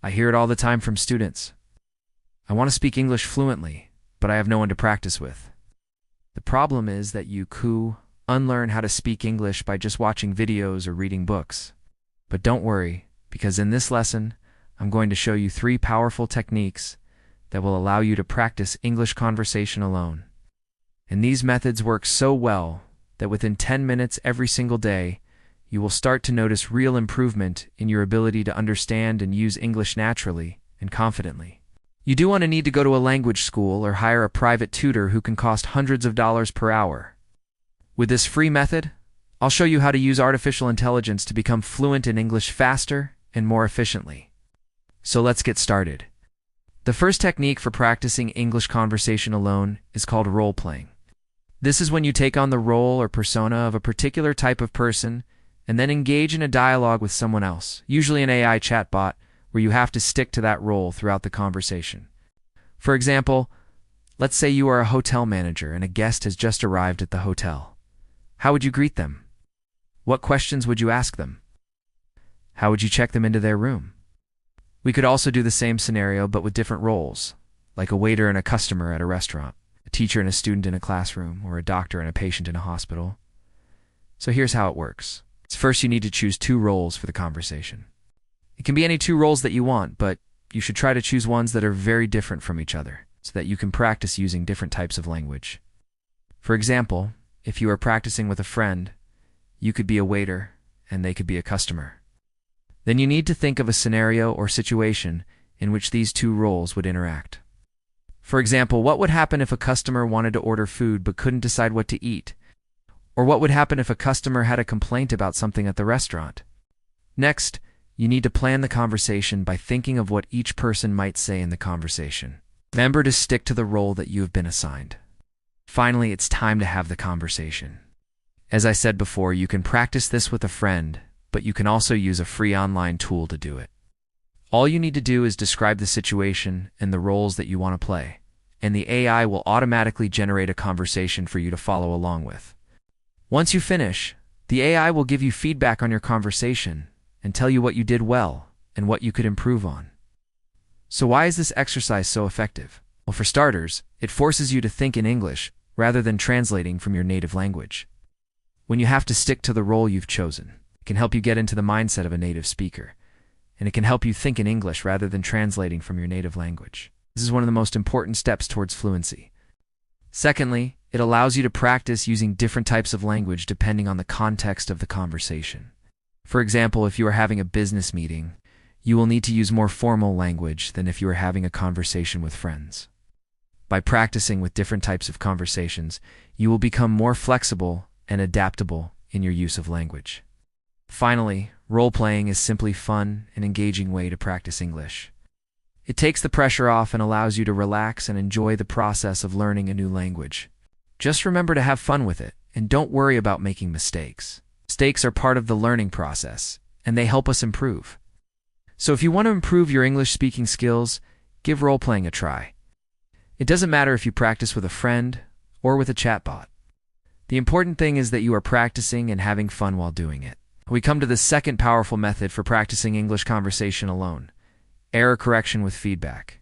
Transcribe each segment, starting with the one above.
I hear it all the time from students. I want to speak English fluently, but I have no one to practice with. The problem is that you unlearn how to speak English by just watching videos or reading books. But don't worry, because in this lesson, I'm going to show you 3 powerful techniques that will allow you to practice English conversation alone. And these methods work so well that within 10 minutes every single day, you will start to notice real improvement in your ability to understand and use English naturally and confidently. You do want to need to go to a language school or hire a private tutor who can cost hundreds of dollars per hour. With this free method, I'll show you how to use artificial intelligence to become fluent in English faster and more efficiently. So let's get started. The first technique for practicing English conversation alone is called role-playing. This is when you take on the role or persona of a particular type of person and then engage in a dialogue with someone else, usually an AI chatbot, where you have to stick to that role throughout the conversation. For example, let's say you are a hotel manager and a guest has just arrived at the hotel. How would you greet them? What questions would you ask them? How would you check them into their room? We could also do the same scenario but with different roles, like a waiter and a customer at a restaurant, a teacher and a student in a classroom, or a doctor and a patient in a hospital. So here's how it works. First, you need to choose 2 roles for the conversation. It can be any 2 roles that you want, but you should try to choose ones that are very different from each other, so that you can practice using different types of language. For example, if you are practicing with a friend, you could be a waiter and they could be a customer. Then you need to think of a scenario or situation in which these 2 roles would interact. For example, what would happen if a customer wanted to order food but couldn't decide what to eat? Or what would happen if a customer had a complaint about something at the restaurant? Next, you need to plan the conversation by thinking of what each person might say in the conversation. Remember to stick to the role that you have been assigned. Finally, it's time to have the conversation. As I said before, you can practice this with a friend, but you can also use a free online tool to do it. All you need to do is describe the situation and the roles that you want to play, and the AI will automatically generate a conversation for you to follow along with. Once you finish, the AI will give you feedback on your conversation and tell you what you did well and what you could improve on. So why is this exercise so effective? Well, for starters, it forces you to think in English rather than translating from your native language. When you have to stick to the role you've chosen, it can help you get into the mindset of a native speaker, and it can help you think in English rather than translating from your native language. This is one of the most important steps towards fluency. Secondly, it allows you to practice using different types of language depending on the context of the conversation. For example, if you are having a business meeting, you will need to use more formal language than if you are having a conversation with friends. By practicing with different types of conversations, you will become more flexible and adaptable in your use of language. Finally, role-playing is simply fun and engaging way to practice English. It takes the pressure off and allows you to relax and enjoy the process of learning a new language. Just remember to have fun with it, and don't worry about making mistakes. Mistakes are part of the learning process, and they help us improve. So if you want to improve your English speaking skills, give role-playing a try. It doesn't matter if you practice with a friend or with a chatbot. The important thing is that you are practicing and having fun while doing it. We come to the second powerful method for practicing English conversation alone: error correction with feedback.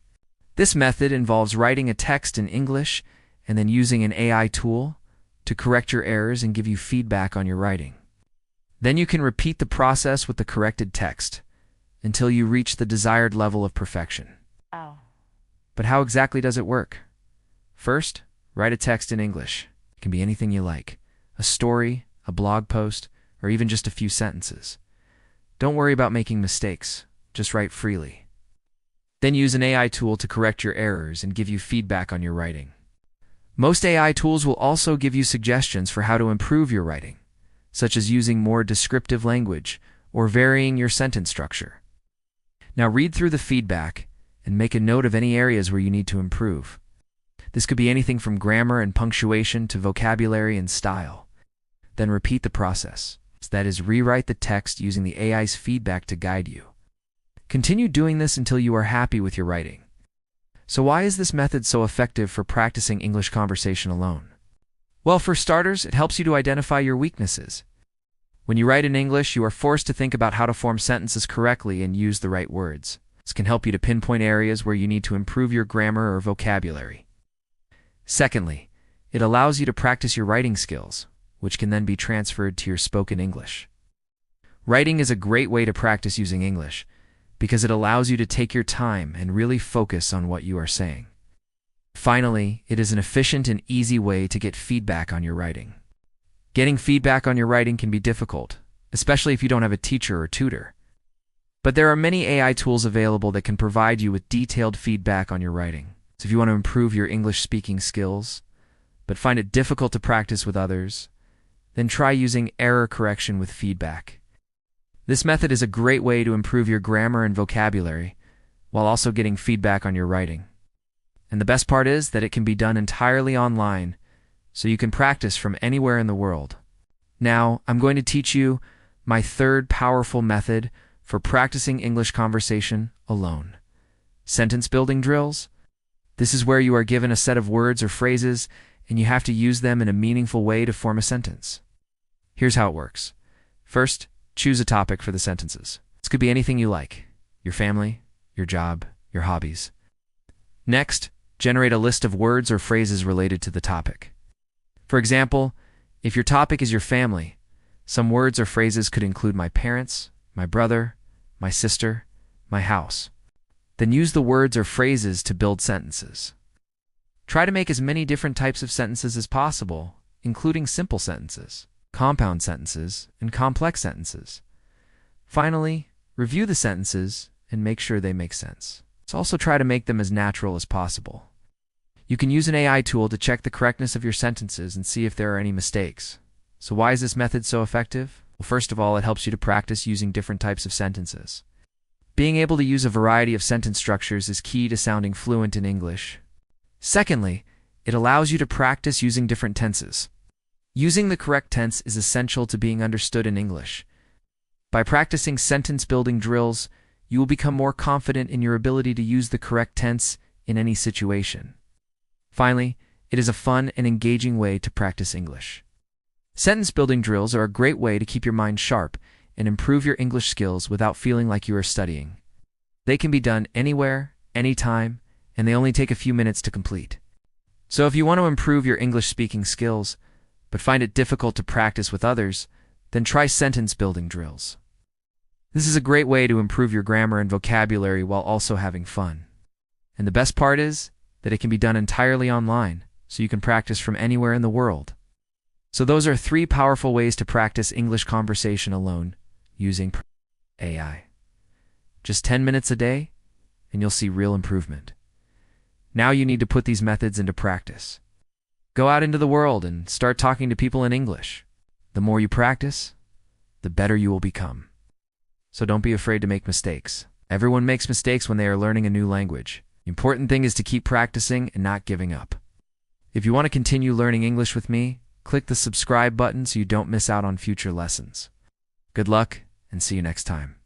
This method involves writing a text in English and then using an AI tool to correct your errors and give you feedback on your writing. Then you can repeat the process with the corrected text until you reach the desired level of perfection. Oh. But how exactly does it work? First, write a text in English. It can be anything you like: a story, a blog post, or even just a few sentences. Don't worry about making mistakes, just write freely. Then use an AI tool to correct your errors and give you feedback on your writing. Most AI tools will also give you suggestions for how to improve your writing, such as using more descriptive language or varying your sentence structure. Now read through the feedback and make a note of any areas where you need to improve. This could be anything from grammar and punctuation to vocabulary and style. Then repeat the process. That is, rewrite the text using the AI's feedback to guide you. Continue doing this until you are happy with your writing. So why is this method so effective for practicing English conversation alone? Well, for starters, it helps you to identify your weaknesses. When you write in English, you are forced to think about how to form sentences correctly and use the right words. This can help you to pinpoint areas where you need to improve your grammar or vocabulary. Secondly, it allows you to practice your writing skills, which can then be transferred to your spoken English. Writing is a great way to practice using English because it allows you to take your time and really focus on what you are saying. Finally, it is an efficient and easy way to get feedback on your writing. Getting feedback on your writing can be difficult, especially if you don't have a teacher or tutor. But there are many AI tools available that can provide you with detailed feedback on your writing. So if you want to improve your English speaking skills, but find it difficult to practice with others, then try using error correction with feedback. This method is a great way to improve your grammar and vocabulary while also getting feedback on your writing. And the best part is that it can be done entirely online, so you can practice from anywhere in the world. Now, I'm going to teach you my third powerful method for practicing English conversation alone. Sentence building drills. This is where you are given a set of words or phrases, and you have to use them in a meaningful way to form a sentence. Here's how it works. First, choose a topic for the sentences. This could be anything you like: your family, your job, your hobbies. Next, generate a list of words or phrases related to the topic. For example, if your topic is your family, some words or phrases could include my parents, my brother, my sister, my house. Then use the words or phrases to build sentences. Try to make as many different types of sentences as possible, including simple sentences, compound sentences, and complex sentences. Finally, review the sentences and make sure they make sense. So also try to make them as natural as possible. You can use an AI tool to check the correctness of your sentences and see if there are any mistakes. So why is this method so effective? Well, first of all, it helps you to practice using different types of sentences. Being able to use a variety of sentence structures is key to sounding fluent in English. Secondly, it allows you to practice using different tenses. Using the correct tense is essential to being understood in English. By practicing sentence-building drills, you will become more confident in your ability to use the correct tense in any situation. Finally, it is a fun and engaging way to practice English. Sentence-building drills are a great way to keep your mind sharp and improve your English skills without feeling like you are studying. They can be done anywhere, anytime, and they only take a few minutes to complete. So if you want to improve your English speaking skills, but find it difficult to practice with others, then try sentence-building drills. This is a great way to improve your grammar and vocabulary while also having fun. And the best part is that it can be done entirely online, so you can practice from anywhere in the world. So those are 3 powerful ways to practice English conversation alone using AI. Just 10 minutes a day, and you'll see real improvement. Now you need to put these methods into practice. Go out into the world and start talking to people in English. The more you practice, the better you will become. So don't be afraid to make mistakes. Everyone makes mistakes when they are learning a new language. The important thing is to keep practicing and not giving up. If you want to continue learning English with me, click the subscribe button so you don't miss out on future lessons. Good luck, and see you next time.